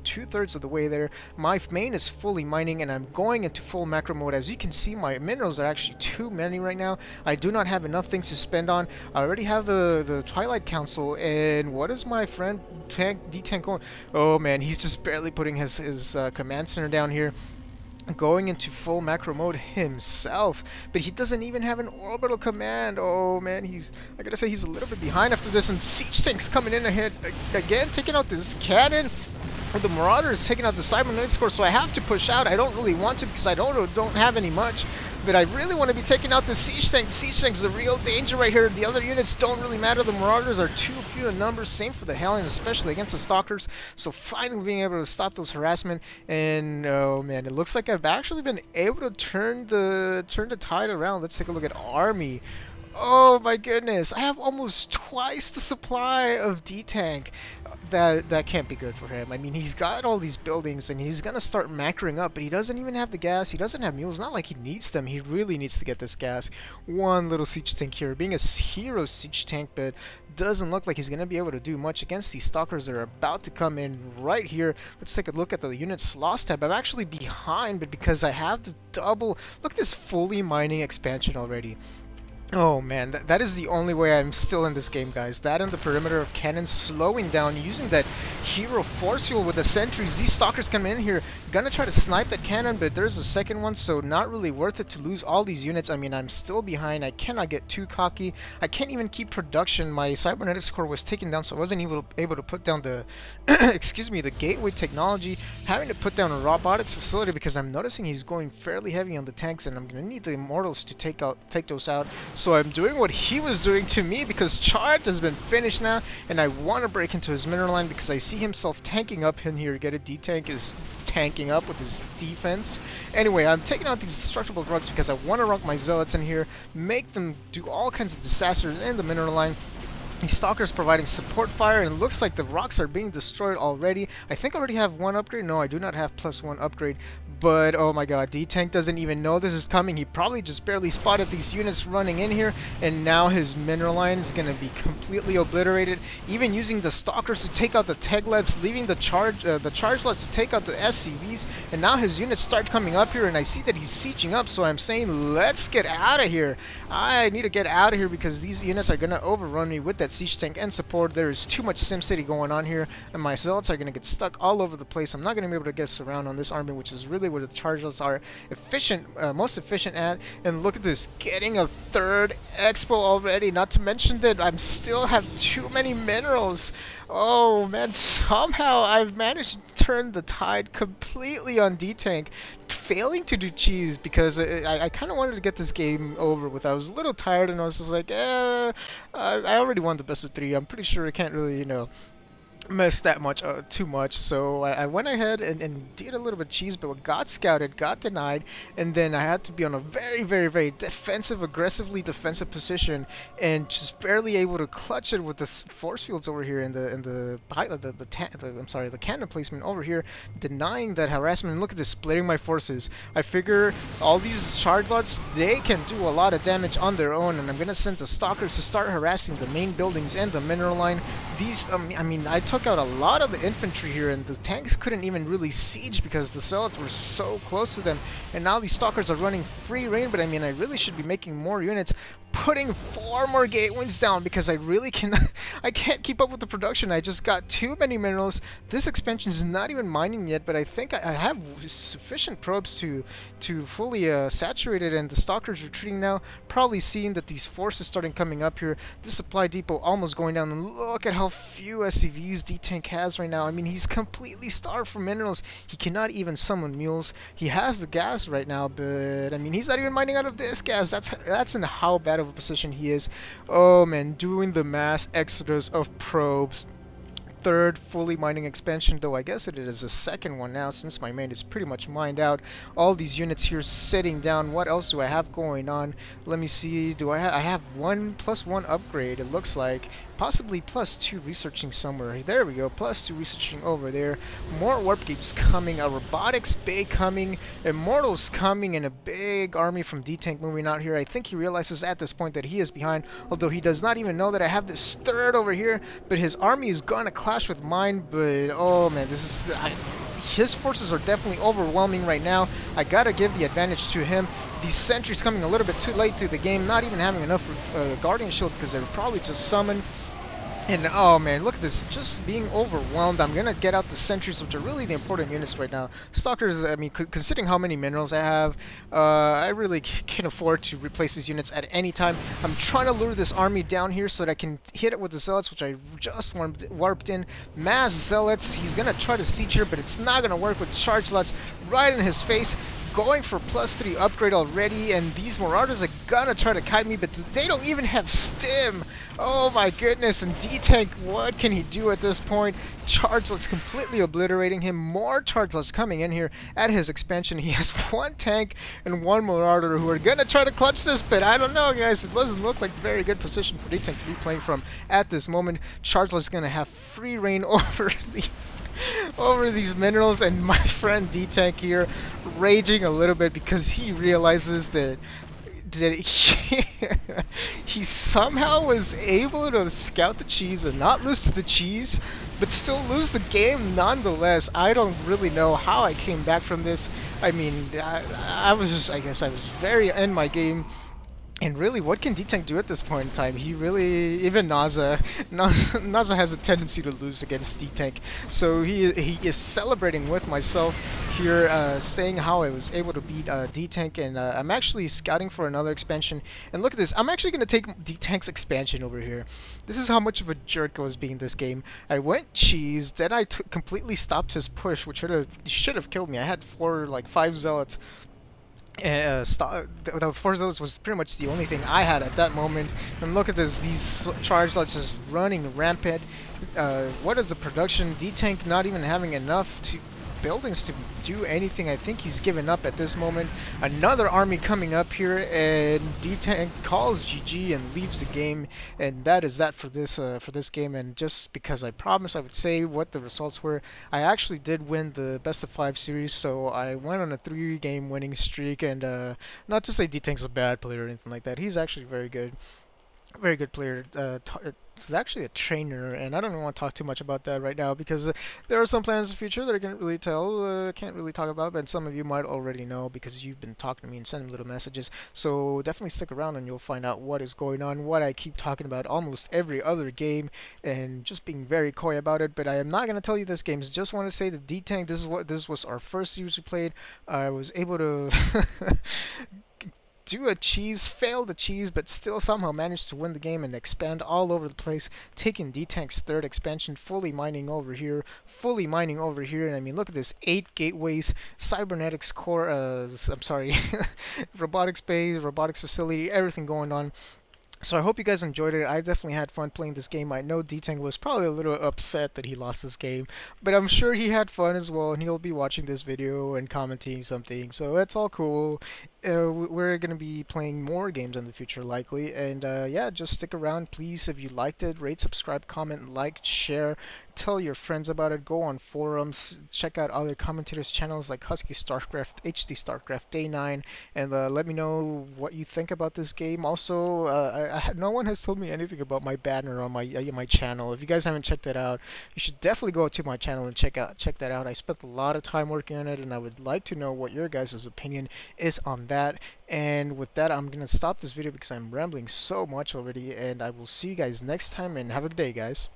2/3 of the way there. My main is fully mining, and I'm going into full macro mode. As you can see, my minerals are actually too many right now. I do not have enough things to spend on. I already have the Twilight Council, and what is my friend DTank going? Oh man, he's just barely putting his command center down here, going into full macro mode himself, but he doesn't even have an orbital command. Oh man, I gotta say he's a little bit behind after this, and Siege Tank's coming in ahead again, taking out this cannon. The Marauder is taking out the Cybernetics core, so I have to push out. I don't really want to because I don't have any much, but I really want to be taking out the Siege Tank. Siege Tank is a real danger right here. The other units don't really matter. The Marauders are too few in numbers. Same for the Hellions, especially against the Stalkers. So finally being able to stop those harassment, and oh man, it looks like I've actually been able to turn the tide around. Let's take a look at Army. Oh my goodness, I have almost twice the supply of DTank. That can't be good for him. I mean, he's got all these buildings and he's gonna start macroing up, but he doesn't even have the gas. He doesn't have mules. Not like he needs them. He really needs to get this gas. One little siege tank here, being a hero siege tank, but doesn't look like he's gonna be able to do much against these stalkers that are about to come in right here. Let's take a look at the units lost tab. I'm actually behind, but because I have the double, look at this fully mining expansion already. Oh man, that is the only way I'm still in this game, guys. That and the perimeter of cannons slowing down, using that hero force fuel with the sentries. These stalkers come in here, gonna try to snipe that cannon, but there's a second one, so not really worth it to lose all these units. I mean, I'm still behind. I cannot get too cocky. I can't even keep production. My cybernetics core was taken down, so I wasn't even able to put down the excuse me, the gateway technology. Having to put down a robotics facility because I'm noticing he's going fairly heavy on the tanks, and I'm gonna need the immortals to take those out. So I'm doing what he was doing to me because charge has been finished now, and I want to break into his mineral line because I see himself tanking up in here. Get it? DTank is tanking up with his defense. Anyway, I'm taking out these destructible rugs because I want to rock my zealots in here, make them do all kinds of disasters in the mineral line. These stalkers providing support fire, and it looks like the rocks are being destroyed already. I think I already have one upgrade. No, I do not have +1 upgrade. But oh my god, DTank doesn't even know this is coming. He probably just barely spotted these units running in here, and now his mineral line is going to be completely obliterated. Even using the stalkers to take out the Teglebs, leaving the charge lots to take out the SCVs, and now his units start coming up here, and I see that he's sieging up, so I'm saying let's get out of here. I need to get out of here because these units are going to overrun me with that siege tank and support. There is too much SimCity going on here, and my zealots are going to get stuck all over the place. I'm not going to be able to get around on this army, which is really where the charges are efficient, most efficient at. And look at this, getting a third expo already, not to mention that I'm still have too many minerals. Oh man, somehow I've managed to turn the tide completely on DTank, failing to do cheese because I kind of wanted to get this game over with. I was a little tired and I was just like, I already won the best of 3. I'm pretty sure I can't really, you know, mess that much too much, so I went ahead and did a little bit of cheese, but got scouted, got denied, and then I had to be on a very defensive, aggressively defensive position, and just barely able to clutch it with the force fields over here and the cannon placement over here, denying that harassment. And look at this, splitting my forces. I figure all these charge lots, they can do a lot of damage on their own, and I'm gonna send the stalkers to start harassing the main buildings and the mineral line. These, I mean, I took out a lot of the infantry here, and the tanks couldn't even really siege because the zealots were so close to them, and now these stalkers are running free reign. But I mean, I really should be making more units, putting 4 more gateways down because I really cannot, I can't keep up with the production. I just got too many minerals. This expansion is not even mining yet, but I think I have sufficient probes to fully saturate it, and the stalkers retreating now, probably seeing that these forces starting coming up here. This supply depot almost going down, and look at how few SCVs DTank has right now. I mean, he's completely starved for minerals. He cannot even summon mules. He has the gas right now, but I mean, he's not even mining out of this gas. That's in how bad of a position he is. Oh man, doing the mass exodus of probes. Third fully mining expansion, though I guess it is a second one now since my main is pretty much mined out. All these units here sitting down. What else do I have going on? Let me see. I have 1+1 upgrade, it looks like. possibly +2 researching somewhere. There we go, +2 researching over there. More warp games coming, a robotics bay coming, immortals coming, and a big army from DTank moving out here. I think he realizes at this point that he is behind, although he does not even know that I have this third over here. But his army is gonna clash with mine. But oh man, this is his forces are definitely overwhelming right now. I gotta give the advantage to him. These sentries coming a little bit too late to the game, not even having enough Guardian Shield because they were probably just summoned. And oh man, look at this, just being overwhelmed. I'm gonna get out the sentries, which are really the important units right now. Stalkers, I mean, considering how many minerals I have, I really can afford to replace these units at any time. I'm trying to lure this army down here so that I can hit it with the zealots, which I just warped in. Mass zealots, he's gonna try to siege here, but it's not gonna work with charge zealots right in his face. Going for +3 upgrade already, and these Marauders are gonna try to kite me, but they don't even have stim. Oh my goodness, and DTank, what can he do at this point? Chargeless completely obliterating him. More Chargeless coming in here at his expansion. He has 1 tank and 1 Marauder who are gonna try to clutch this, but I don't know, guys. It doesn't look like a very good position for DTank to be playing from at this moment. Chargeless is gonna have free reign over these minerals, and my friend DTank here raging a little bit because he realizes that he somehow was able to scout the cheese and not lose to the cheese, but still lose the game nonetheless. I don't really know how I came back from this. I mean, I guess I was very in my game. And really, what can DTank do at this point in time? He really, even Naza has a tendency to lose against DTank. So he is celebrating with myself here, saying how I was able to beat DTank, and I'm actually scouting for another expansion. And look at this, I'm actually going to take DTank's expansion over here. This is how much of a jerk I was being this game. I went cheese, then I completely stopped his push, which should have killed me. I had 5 zealots. The 4 zealots was pretty much the only thing I had at that moment. And look at this, these charge zealots just running rampant. What is the production? DTank not even having enough buildings to do anything. I think he's given up at this moment. Another army coming up here, and DTank calls GG and leaves the game, and that is that for this game. And just because I promised I would say what the results were, I actually did win the best of 5 series, so I went on a 3-game winning streak. And not to say DTank's a bad player or anything like that, he's actually very good player. He's actually a trainer, and I don't want to talk too much about that right now because there are some plans in the future that I can't really talk about, but some of you might already know because you've been talking to me and sending little messages. So definitely stick around and you'll find out what is going on, what I keep talking about almost every other game, and just being very coy about it. But I am not going to tell you this game. Just want to say that DTank, this was our first series we played. I was able to do a cheese, fail the cheese, but still somehow managed to win the game and expand all over the place, taking DTank's 3rd expansion, fully mining over here. And I mean, look at this, 8 gateways, cybernetics core, I'm sorry, robotics base, robotics facility, everything going on. So I hope you guys enjoyed it. I definitely had fun playing this game. I know DTank was probably a little upset that he lost this game, but I'm sure he had fun as well, and he'll be watching this video and commenting something, so it's all cool. We're going to be playing more games in the future likely, and yeah, just stick around please. If you liked it, rate, subscribe, comment, like, share, tell your friends about it, go on forums, check out other commentators channels like Husky StarCraft, HD StarCraft, Day 9, and let me know what you think about this game. Also, no one has told me anything about my banner on my channel. If you guys haven't checked that out, you should definitely go to my channel and check that out. I spent a lot of time working on it, and I would like to know what your guys' opinion is on that. And with that, I'm gonna stop this video because I'm rambling so much already, and I will see you guys next time, and have a good day, guys.